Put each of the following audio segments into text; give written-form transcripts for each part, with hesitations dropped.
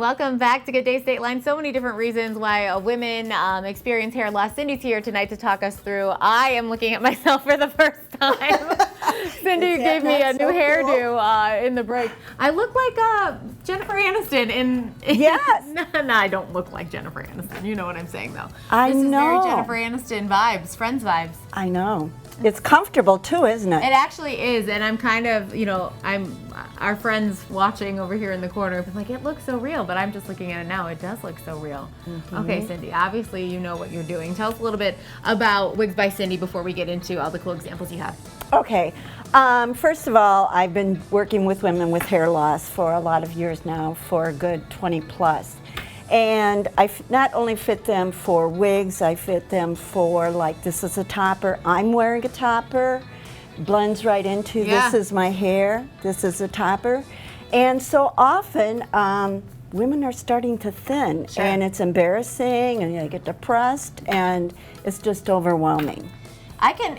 Welcome back to Good Day State Line. So many different reasons why women experience hair loss. Cindy's here tonight to talk us through. I am looking at myself for the first time. Cindy gave me a new hairdo in the break. I look like Jennifer Aniston in Yes. No, I don't look like Jennifer Aniston. You know what I'm saying, though. I This is know. very Jennifer Aniston vibes, Friends vibes. I know. It's comfortable too, isn't it? It actually is, and I'm kind of, our friends watching over here in the corner, like, it looks so real, but I'm just looking at it now. It does look so real. Mm-hmm. Okay, Cindy, obviously you know what you're doing. Tell us a little bit about Wigs by Cindy before we get into all the cool examples you have. Okay. First of all, I've been working with women with hair loss for a lot of years now, for a good 20 plus. And I not only fit them for wigs, I fit them for, like, this is a topper. I'm wearing a topper. Blends right into this is my hair. This is a topper. And so often, women are starting to thin. Sure. And it's embarrassing, and they get depressed, and it's just overwhelming. I can,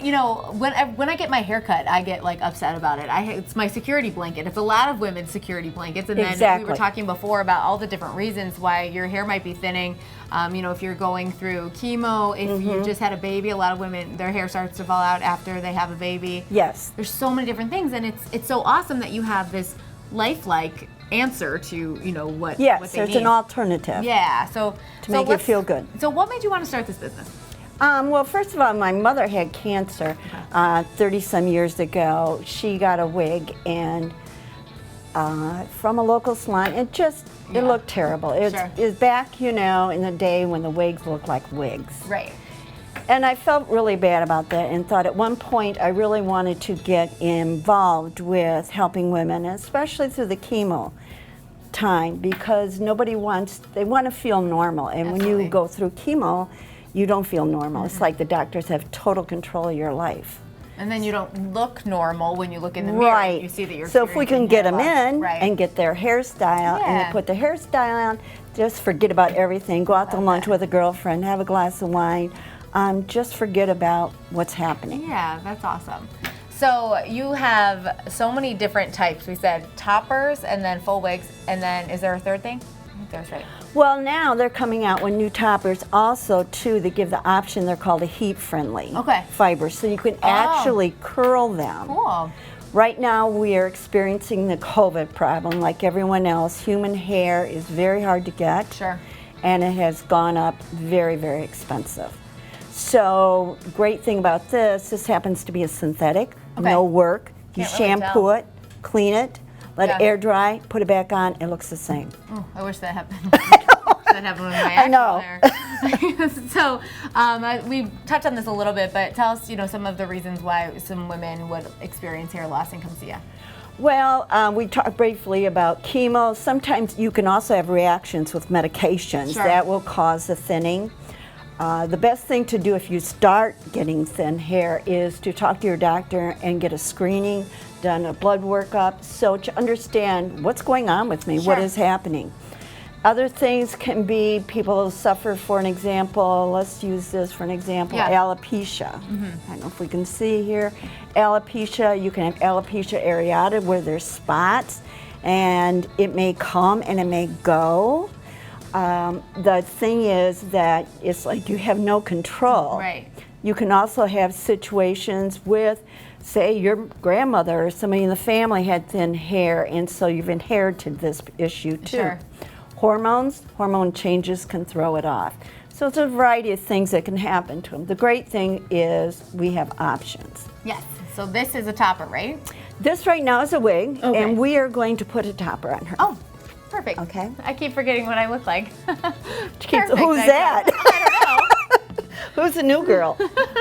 when I get my hair cut, I get like upset about it. It's my security blanket. It's a lot of women's security blankets. And then we were talking before about all the different reasons why your hair might be thinning. If you're going through chemo, if you just had a baby, a lot of women, their hair starts to fall out after they have a baby. Yes. There's so many different things, and it's so awesome that you have this lifelike answer to, what Yes, what they there's need. an alternative. Yeah, to make you feel good. So what made you want to start this business? Well, first of all, my mother had cancer 30-some years ago. She got a wig and from a local salon. It looked terrible. It was back, in the day when the wigs looked like wigs. Right. And I felt really bad about that and thought at one point I really wanted to get involved with helping women, especially through the chemo time, because they want to feel normal. And when you go through chemo, you don't feel normal. It's like the doctors have total control of your life. And then you don't look normal when you look in the mirror and you see that you're So if we can get them in Right. and get their hairstyle and they put the hairstyle on, just forget about everything. Go out to lunch with a girlfriend, have a glass of wine. Just forget about what's happening. Yeah, that's awesome. So you have so many different types. We said toppers and then full wigs, and then is there a third thing? I think that's right. Well, now they're coming out with new toppers also, too. They give the option, they're called a heat-friendly fiber, so you can actually curl them. Cool. Right now, we are experiencing the COVID problem like everyone else. Human hair is very hard to get. Sure. And it has gone up very, very expensive. So, great thing about this happens to be a synthetic, no work. You shampoo it, clean it, let it air dry, put it back on, it looks the same. Oh, I wish that happened. That happened with my actual hair. So we touched on this a little bit, but tell us, some of the reasons why some women would experience hair loss and come see you. Well, we talked briefly about chemo. Sometimes you can also have reactions with medications that will cause the thinning. The best thing to do if you start getting thin hair is to talk to your doctor and get a screening done, a blood workup, so to understand what's going on with me, what is happening. Other things can be people suffer, for an example, let's use this for an example, alopecia. I don't know if we can see here. Alopecia, you can have alopecia areata where there's spots, and it may come and it may go. The thing is that it's like you have no control. Right. You can also have situations with, say, your grandmother or somebody in the family had thin hair, and so you've inherited this issue too. Sure. Hormone changes can throw it off. So it's a variety of things that can happen to them. The great thing is we have options. Yes. So this is a topper, right? This right now is a wig, and we are going to put a topper on her. Oh, perfect. Okay. I keep forgetting what I look like. Who's that? I don't know. Who's the new girl?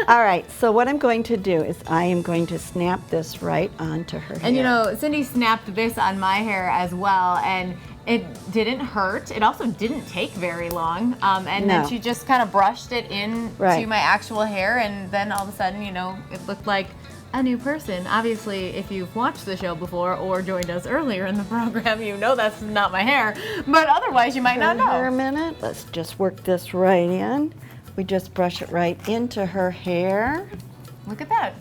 All right, so what I'm going to do is I am going to snap this right onto her hair. And Cindy snapped this on my hair as well, and it didn't hurt. It also didn't take very long. Then she just kind of brushed it in to my actual hair, and then all of a sudden, it looked like a new person. Obviously, if you've watched the show before or joined us earlier in the program, you know that's not my hair. But otherwise, you might not know. For a minute, let's just work this right in. We just brush it right into her hair. Look at that.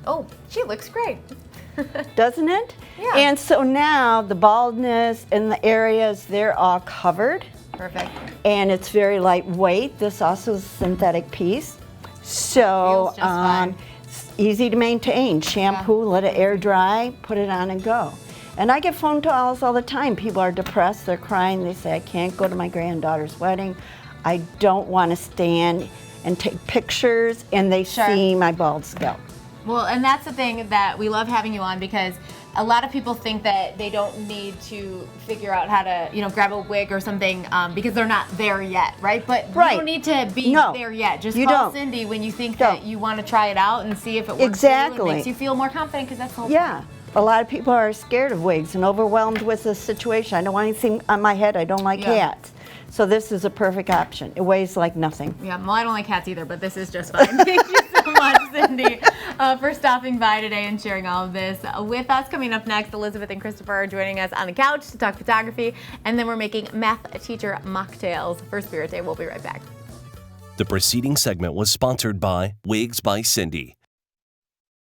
Oh, she looks great. doesn't it? Yeah. And so now the baldness and the areas, they're all covered. Perfect. And it's very lightweight. This also is a synthetic piece. So Feels just fine. it's easy to maintain. Shampoo, let it air dry, put it on and go. And I get phone calls all the time. People are depressed, they're crying, they say, I can't go to my granddaughter's wedding. I don't want to stand and take pictures, and they see my bald scalp. Well, and that's the thing that we love having you on, because a lot of people think that they don't need to figure out how to, grab a wig or something because they're not there yet, right? But you don't need to be there yet. Just call Cindy when you think that you want to try it out and see if it works for you and makes you feel more confident, because that's the whole point. A lot of people are scared of wigs and overwhelmed with the situation. I don't want anything on my head. I don't like cats. So this is a perfect option. It weighs like nothing. Yeah, well, I don't like cats either, but this is just fine. Thank you so much, Cindy, for stopping by today and sharing all of this with us. Coming up next, Elizabeth and Christopher are joining us on the couch to talk photography, and then we're making math teacher mocktails for Spirit Day. We'll be right back. The preceding segment was sponsored by Wigs by Cindy.